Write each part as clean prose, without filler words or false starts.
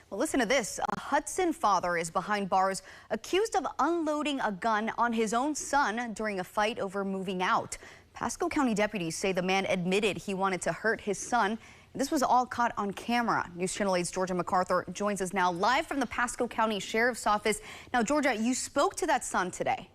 Well, listen to this. A Hudson father is behind bars accused of unloading a gun on his own son during a fight over moving out. Pasco County deputies say the man admitted he wanted to hurt his son. This was all caught on camera. News Channel 8's Georgia MacArthur joins us now live from the Pasco County Sheriff's Office. Now, Georgia, you spoke to that son today.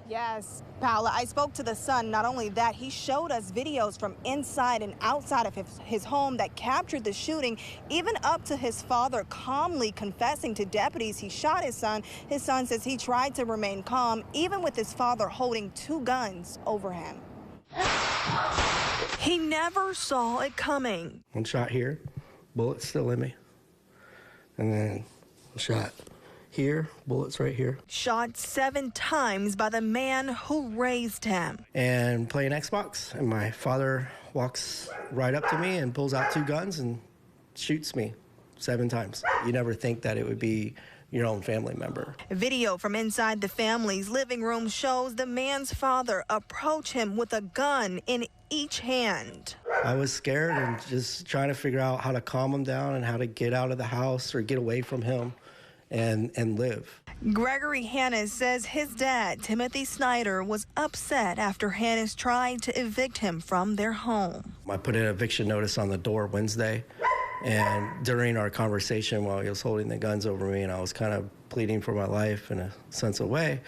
Yes, Paula, I spoke to the son. Not only that, he showed us videos from inside and outside of his home that captured the shooting, even up to his father calmly confessing to deputies he shot his son. His son says he tried to remain calm, even with his father holding two guns over him. He never saw it coming. One shot here, bullet still in me, and then a shot here, bullets right here. Shot 7 times by the man who raised him. And playing Xbox, and my father walks right up to me and pulls out 2 guns and shoots me 7 times. You never think that it would be your own family member. Video from inside the family's living room shows the man's father approach him with a gun in each hand. I was scared and just trying to figure out how to calm him down and how to get out of the house or get away from him and live. Gregory Hannes says his dad, Timothy Snyder, was upset after Hannes tried to evict him from their home. I put an eviction notice on the door Wednesday, and during our conversation while he was holding the guns over me and I was kind of pleading for my life in a sense of way,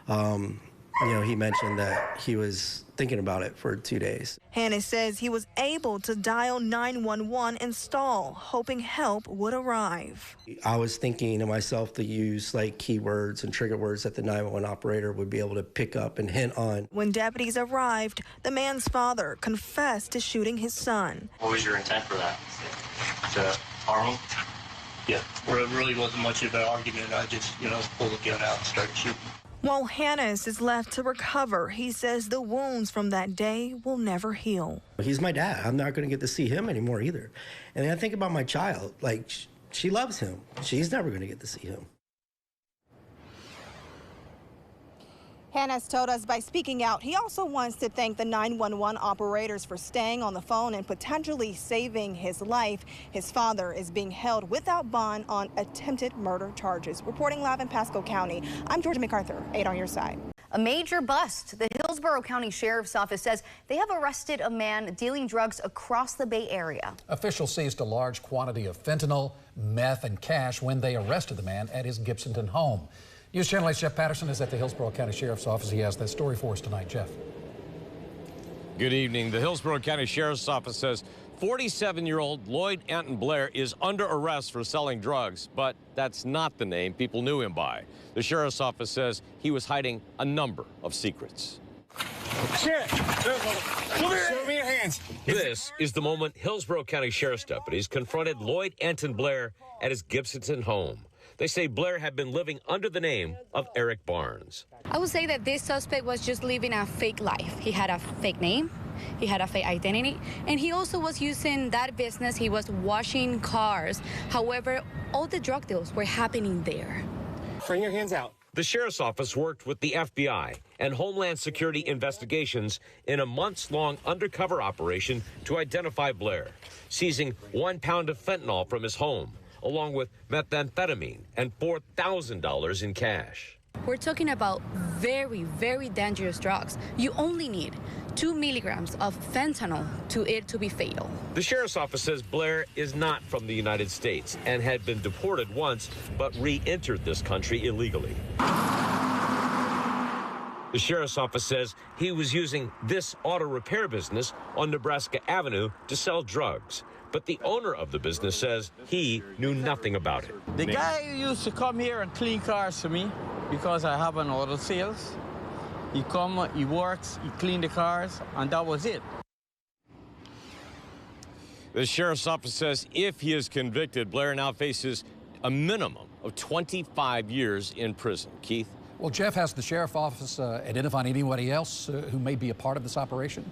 he mentioned that he was thinking about it for 2 days. Hannes says he was able to dial 911 and stall, hoping help would arrive. I was thinking to myself to use like keywords and trigger words that the 911 operator would be able to pick up and hint on. When deputies arrived, the man's father confessed to shooting his son. What was your intent for that? To harm him? Yeah, well, it really wasn't much of an argument. I just, pulled the gun out and started shooting. While Hannes is left to recover, he says the wounds from that day will never heal. He's my dad. I'm not going to get to see him anymore either. And then I think about my child. Like, she loves him. She's never going to get to see him. Hannes told us by speaking out, he also wants to thank the 911 operators for staying on the phone and potentially saving his life. His father is being held without bond on attempted murder charges. Reporting live in Pasco County, I'm Georgia MacArthur, 8 on your side. A major bust. The Hillsborough County Sheriff's Office says they have arrested a man dealing drugs across the Bay Area. Officials seized a large quantity of fentanyl, meth, and cash when they arrested the man at his Gibsonton home. News Channel 8's Jeff Patterson is at the Hillsborough County Sheriff's Office. He has that story for us tonight. Jeff. Good evening. The Hillsborough County Sheriff's Office says 47-year-old Lloyd Anton Blair is under arrest for selling drugs, but that's not the name people knew him by. The Sheriff's Office says he was hiding a number of secrets. Sheriff, come here. Show me your hands. This is the moment Hillsborough County Sheriff's deputies confronted Lloyd Anton Blair at his Gibsonton home. They say Blair had been living under the name of Eric Barnes. I would say that this suspect was just living a fake life. He had a fake name, he had a fake identity, and he also was using that business. He was washing cars. However, all the drug deals were happening there. Bring your hands out. The Sheriff's Office worked with the FBI and Homeland Security investigations in a months-long undercover operation to identify Blair, seizing 1 pound of fentanyl from his home, along with methamphetamine and $4,000 in cash. We're talking about very, very dangerous drugs. You only need 2 milligrams of fentanyl to it to be fatal. The Sheriff's Office says Blair is not from the United States and had been deported once, but re-entered this country illegally. The Sheriff's Office says he was using this auto repair business on Nebraska Avenue to sell drugs. But the owner of the business says he knew nothing about it. The guy used to come here and clean cars for me because I have an auto sales. He come, he works, he clean the cars, and that was it. The Sheriff's Office says if he is convicted, Blair now faces a minimum of 25 years in prison. Keith? Well, Jeff, has the Sheriff's Office identified anybody else who may be a part of this operation?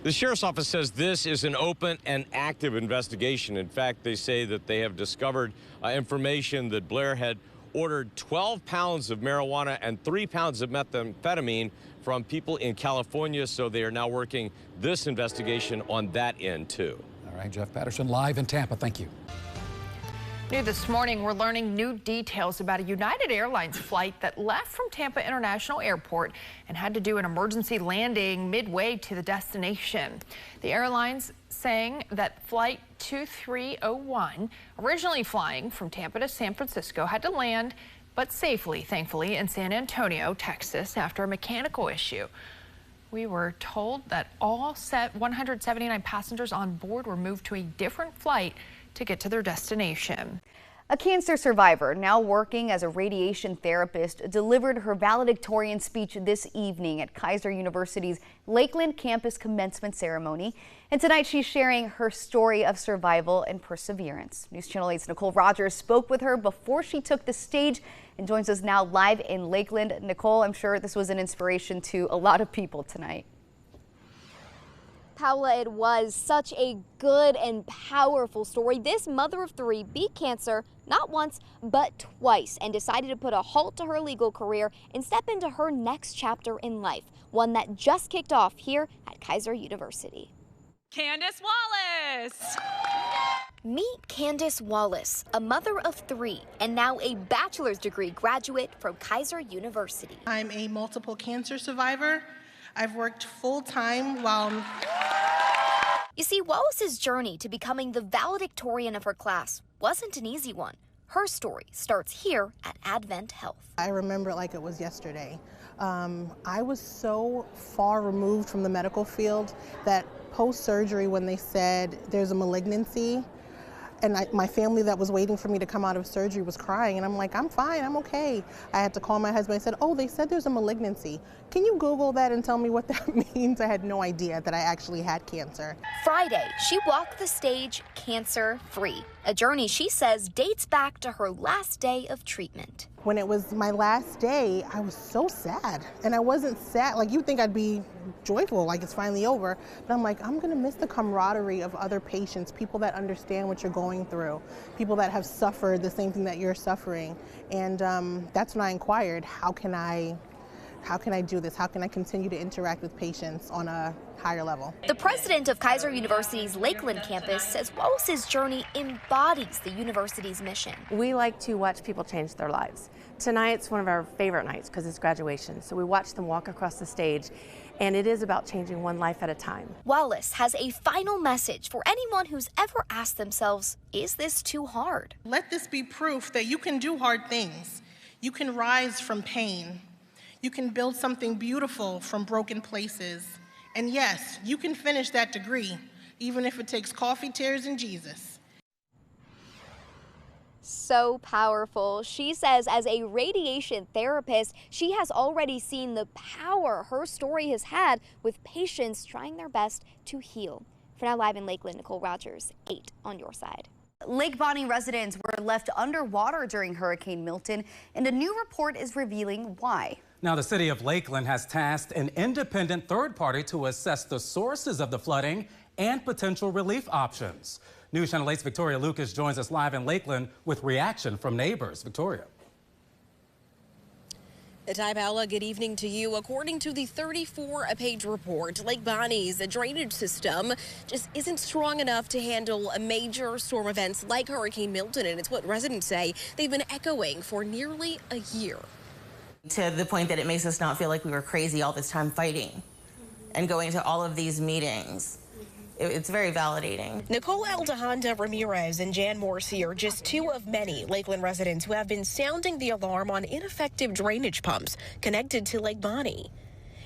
The Sheriff's Office says this is an open and active investigation. In fact, they say that they have discovered information that Blair had ordered 12 pounds of marijuana and 3 pounds of methamphetamine from people in California, so they are now working this investigation on that end, too. All right, Jeff Patterson live in Tampa. Thank you. New this morning, we're learning new details about a United Airlines flight that left from Tampa International Airport and had to do an emergency landing midway to the destination. The airline's saying that Flight 2301, originally flying from Tampa to San Francisco, had to land, but safely, thankfully, in San Antonio, Texas, after a mechanical issue. We were told that all 179 passengers on board were moved to a different flight to get to their destination. A cancer survivor, now working as a radiation therapist, delivered her valedictorian speech this evening at Kaiser University's Lakeland campus commencement ceremony. And tonight she's sharing her story of survival and perseverance. News Channel 8's Nicole Rogers spoke with her before she took the stage and joins us now live in Lakeland. Nicole, I'm sure this was an inspiration to a lot of people tonight. Paula, it was such a good and powerful story. This mother of three beat cancer not once, but twice, and decided to put a halt to her legal career and step into her next chapter in life, one that just kicked off here at Kaiser University. Candace Wallace! Meet Candace Wallace, a mother of three and now a bachelor's degree graduate from Kaiser University. I'm a multiple cancer survivor. I've worked full-time while... You see, Wallace's journey to becoming the valedictorian of her class wasn't an easy one. Her story starts here at Advent Health. I remember it like it was yesterday. I was so far removed from the medical field that post-surgery, when they said there's a malignancy, and my family that was waiting for me to come out of surgery was crying, and I'm like, I'm fine, I'm okay. I had to call my husband. I said, oh, they said there's a malignancy. Can you Google that and tell me what that means? I had no idea that I actually had cancer. Friday, she walked the stage cancer-free, a journey she says dates back to her last day of treatment. When it was my last day, I was so sad. And I wasn't sad, like you'd think I'd be joyful, like it's finally over. But I'm like, I'm gonna miss the camaraderie of other patients, people that understand what you're going through, people that have suffered the same thing that you're suffering. And that's when I inquired, how can I do this? How can I continue to interact with patients on a higher level? The president of Kaiser University's Lakeland campus says Wallace's journey embodies the university's mission. We like to watch people change their lives. Tonight's one of our favorite nights because it's graduation. So we watch them walk across the stage, and it is about changing one life at a time. Wallace has a final message for anyone who's ever asked themselves, is this too hard? Let this be proof that you can do hard things. You can rise from pain. You can build something beautiful from broken places. And yes, you can finish that degree, even if it takes coffee, tears, and Jesus. So powerful. She says as a radiation therapist, she has already seen the power her story has had with patients trying their best to heal. For now, live in Lakeland, Nicole Rogers, 8 on your side. Lake Bonny residents were left underwater during Hurricane Milton, and a new report is revealing why. Now, the city of Lakeland has tasked an independent third party to assess the sources of the flooding and potential relief options. News Channel 8's Victoria Lucas joins us live in Lakeland with reaction from neighbors. Victoria. Ty Paula, good evening to you. According to the 34-page report, Lake Bonny's drainage system just isn't strong enough to handle major storm events like Hurricane Milton, and it's what residents say they've been echoing for nearly a year. To the point that it makes us not feel like we were crazy all this time fighting and going to all of these meetings. It's very validating. Nicole Aldehanda Ramirez and Jan Morsi are just two of many Lakeland residents who have been sounding the alarm on ineffective drainage pumps connected to Lake Bonny.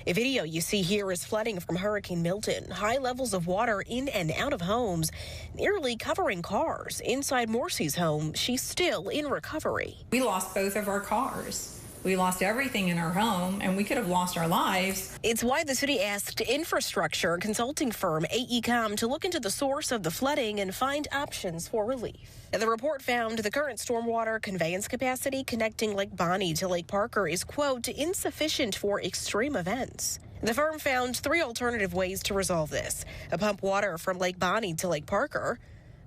A video you see here is flooding from Hurricane Milton. High levels of water in and out of homes, nearly covering cars. Inside Morsi's home, she's still in recovery. We lost both of our cars. We lost everything in our home, and we could have lost our lives. It's why the city asked infrastructure consulting firm AECOM to look into the source of the flooding and find options for relief. The report found the current stormwater conveyance capacity connecting Lake Bonny to Lake Parker is, quote, insufficient for extreme events. The firm found 3 alternative ways to resolve this. Pump water from Lake Bonny to Lake Parker,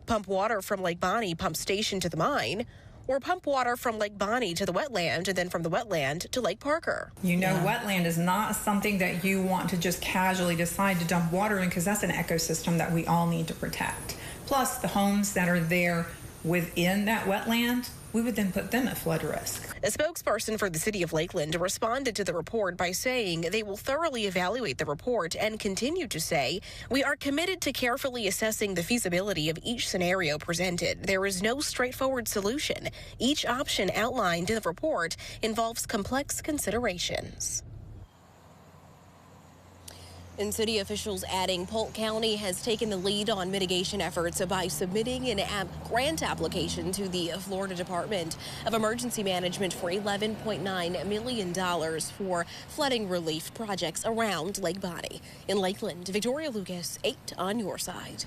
pump water from Lake Bonny pump station to the mine, or pump water from Lake Bonny to the wetland and then from the wetland to Lake Parker. You know, wetland is not something that you want to just casually decide to dump water in, because that's an ecosystem that we all need to protect. Plus, the homes that are there within that wetland, we would then put them at flood risk. A spokesperson for the city of Lakeland responded to the report by saying they will thoroughly evaluate the report and continue to say, we are committed to carefully assessing the feasibility of each scenario presented. There is no straightforward solution. Each option outlined in the report involves complex considerations. And city officials adding Polk County has taken the lead on mitigation efforts by submitting an grant application to the Florida Department of Emergency Management for $11.9 million for flooding relief projects around Lake Bonny. In Lakeland, Victoria Lucas, 8 on your side.